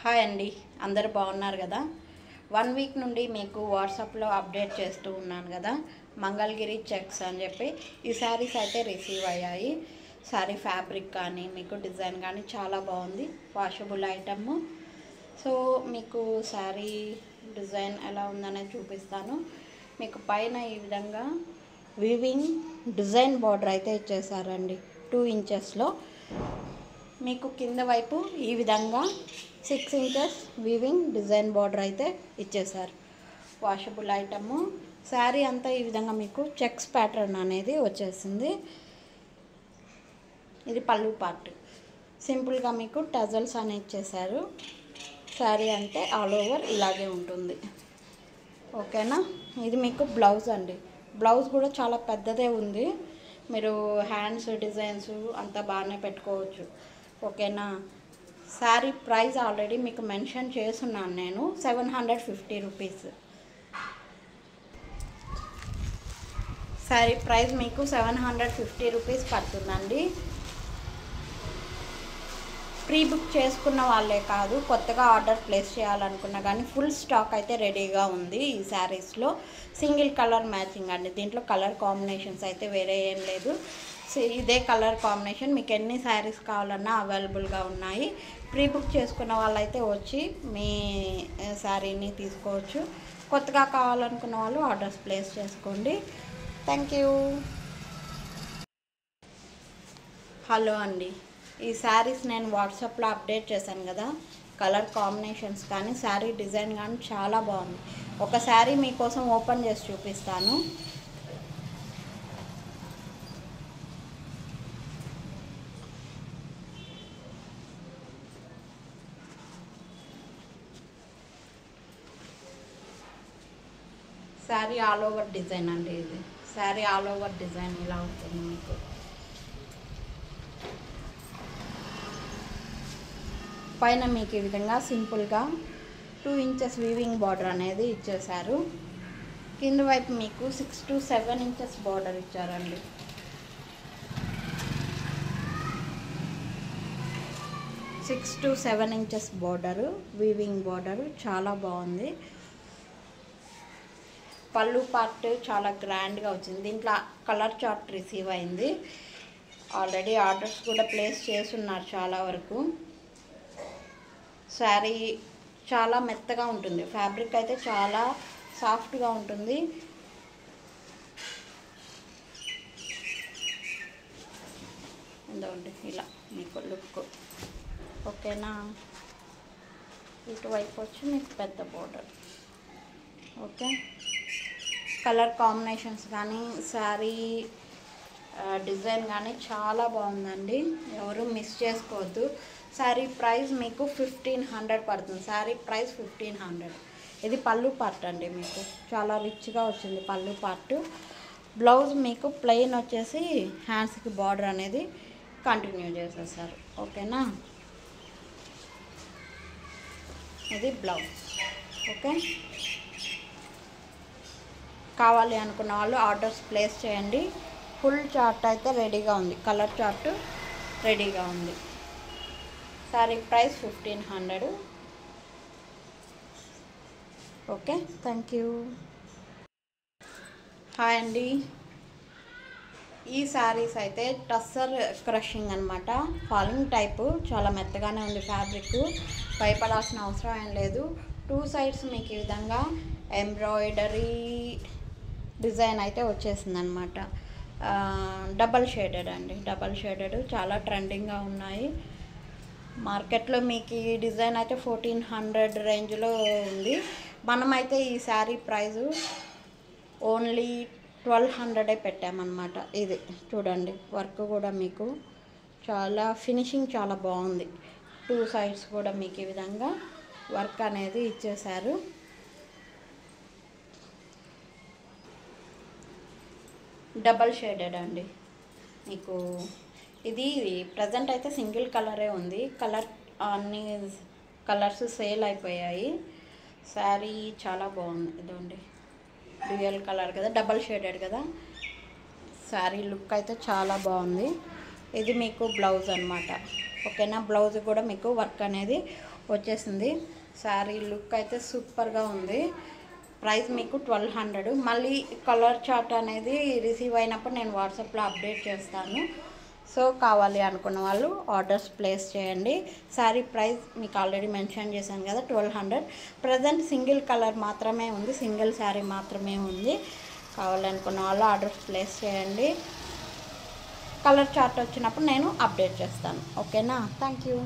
Hi అండి, అందరు బాగున్నారు కదా. 1 వీక్ నుండి మీకు వాట్సాప్లో అప్డేట్ చేస్తూ ఉన్నాను కదా, మంగళగిరి చెక్స్ అని చెప్పి. ఈ శారీస్ అయితే రిసీవ్ అయ్యాయి. శారీ ఫ్యాబ్రిక్ కానీ మీకు డిజైన్ కానీ చాలా బాగుంది, వాషబుల్ ఐటమ్. సో మీకు శారీ డిజైన్ ఎలా ఉందనేది చూపిస్తాను. మీకు పైన ఈ విధంగా వీవింగ్ డిజైన్ బార్డర్ అయితే ఇచ్చేసారండి 2 ఇంచెస్లో. మీకు కింద వైపు ఈ విధంగా 6 ఇంచెస్ వీవింగ్ డిజైన్ బార్డర్ అయితే ఇచ్చేసారు. Washable item. శారీ అంతా ఈ విధంగా మీకు చెక్స్ ప్యాటర్న్ అనేది వచ్చేసింది. ఇది పళ్ళు పార్ట్. సింపుల్గా మీకు టజల్స్ అని ఇచ్చేసారు. శారీ అంటే ఆల్ ఓవర్ ఇలాగే ఉంటుంది. ఓకేనా. ఇది మీకు బ్లౌజ్ అండి. బ్లౌజ్ కూడా చాలా పెద్దదే ఉంది. మీరు హ్యాండ్స్ డిజైన్స్ అంతా బాగానే పెట్టుకోవచ్చు. ఓకేనా. శారీ ప్రైస్ ఆల్రెడీ మీకు మెన్షన్ చేస్తున్నాను నేను, 750 రూపీస్. శారీ ప్రైస్ మీకు 750 రూపీస్ పడుతుందండి. ప్రీ బుక్ చేసుకున్న వాళ్ళే కాదు, కొత్తగా ఆర్డర్ ప్లేస్ చేయాలనుకున్నా కానీ ఫుల్ స్టాక్ అయితే రెడీగా ఉంది ఈ శారీస్లో. సింగిల్ కలర్ మ్యాచింగ్ అండి. దీంట్లో కలర్ కాంబినేషన్స్ అయితే వేరే ఏం లేదు. ఇదే కలర్ కాంబినేషన్. మీకు ఎన్ని శారీస్ కావాలన్నా అవైలబుల్గా ఉన్నాయి. ప్రీ బుక్ చేసుకున్న వాళ్ళైతే వచ్చి మీ శారీని తీసుకోవచ్చు. కొత్తగా కావాలనుకున్న వాళ్ళు ఆర్డర్స్ ప్లేస్ చేసుకోండి. Thank you. హలో అండి, ఈ శారీస్ నేను వాట్సాప్లో అప్డేట్ చేశాను కదా, కలర్ కాంబినేషన్స్ కానీ శారీ డిజైన్ కానీ చాలా బాగుంది. ఒక శారీ మీకోసం ఓపెన్ చేసి చూపిస్తాను. శారీ ఆల్ ఓవర్ డిజైన్ అండి. ఇది శారీ ఆల్ ఓవర్ డిజైన్ ఇలా ఉంటుంది మీకు. పైన మీకు ఈ విధంగా సింపుల్గా 2 ఇంచెస్ వీవింగ్ బార్డర్ అనేది ఇచ్చేసారు. కింద వైపు మీకు 6 to 7 ఇంచెస్ బార్డర్ ఇచ్చారండి. Six to 7 inches border, weaving border చాలా బాగుంది. పళ్ళు పార్ట్ చాలా గ్రాండ్గా వచ్చింది. దీంట్లో కలర్ చార్ట్ రిసీవ్ అయింది. ఆల్రెడీ ఆర్డర్స్ కూడా ప్లేస్ చేస్తున్నారు చాలా వరకు. శారీ చాలా మెత్తగా ఉంటుంది. ఫ్యాబ్రిక్ అయితే చాలా సాఫ్ట్గా ఉంటుంది. ఎందుకంటే ఇలా మీకు లుక్. ఓకేనా. ఇటువైపు వచ్చి మీకు పెద్ద బోర్డర్. ఓకే. కలర్ కాంబినేషన్స్ కానీ శారీ డిజైన్ కానీ చాలా బాగుందండి. ఎవరు మిస్ చేసుకోవద్దు. శారీ ప్రైస్ మీకు 1500 పడుతుంది. శారీ ప్రైస్ 1500. ఇది పళ్ళు పార్ట్ అండి. మీకు చాలా రిచ్గా వచ్చింది పళ్ళు పార్ట్. బ్లౌజ్ మీకు ప్లెయిన్ వచ్చేసి హ్యాండ్స్కి బార్డర్ అనేది కంటిన్యూ చేసేసారు. ఓకేనా. ఇది బ్లౌజ్. ఓకే. కావాలి అనుకున్న వాళ్ళు ఆర్డర్స్ ప్లేస్ చేయండి. ఫుల్ చార్ట్ అయితే రెడీగా ఉంది. కలర్ చార్ట్ రెడీగా ఉంది. Sari price 1500. Okay. Thank you. Hi అండి, ఈ శారీస్ అయితే టస్సర్ క్రషింగ్ అనమాట. ఫాలింగ్ టైపు, చాలా మెత్తగానే ఉంది ఫ్యాబ్రిక్. భయపడాల్సిన అవసరం ఏం లేదు. 2 సైడ్స్ మీకు ఈ విధంగా ఎంబ్రాయిడరీ డిజైన్ అయితే వచ్చేసింది అనమాట. డబల్ షేడెడ్ అండి. డబల్ షేడెడ్ చాలా ట్రెండింగ్గా ఉన్నాయి మార్కెట్లో. మీకు ఈ డిజైన్ అయితే 1400 రేంజ్లో ఉంది. మనమైతే ఈ శారీ ప్రైజు ఓన్లీ 1200 పెట్టామన్నమాట. ఇది చూడండి, వర్క్ కూడా మీకు చాలా ఫినిషింగ్ చాలా బాగుంది. 2 సైడ్స్ కూడా మీకు ఈ విధంగా వర్క్ అనేది ఇచ్చేశారు. డబల్ షేడెడ్ అండి. మీకు ఇది ప్రజెంట్ అయితే సింగిల్ కలరే ఉంది. అన్ని కలర్స్ సేల్ అయిపోయాయి. శారీ చాలా బాగుంది. ఇదండి డ్యూయల్ కలర్ కదా, డబల్ షేడెడ్ కదా. శారీ లుక్ అయితే చాలా బాగుంది. ఇది మీకు బ్లౌజ్ అనమాట. ఓకేనా. బ్లౌజ్ కూడా మీకు వర్క్ అనేది వచ్చేసింది. శారీ లుక్ అయితే సూపర్గా ఉంది. ప్రైస్ మీకు 1200. మళ్ళీ కలర్ చార్ట్ అనేది రిసీవ్ అయినప్పుడు నేను వాట్సాప్లో అప్డేట్ చేస్తాను. సో కావాలి అనుకున్న వాళ్ళు ఆర్డర్స్ ప్లేస్ చేయండి. శారీ ప్రైస్ మీకు ఆల్రెడీ మెన్షన్ చేశాను కదా, 1200. ప్రజెంట్ సింగిల్ కలర్ మాత్రమే ఉంది, సింగిల్ శారీ మాత్రమే ఉంది. కావాలనుకున్న వాళ్ళు ఆర్డర్స్ ప్లేస్ చేయండి. కలర్ చార్ట్ వచ్చినప్పుడు నేను అప్డేట్ చేస్తాను. ఓకేనా. Thank you.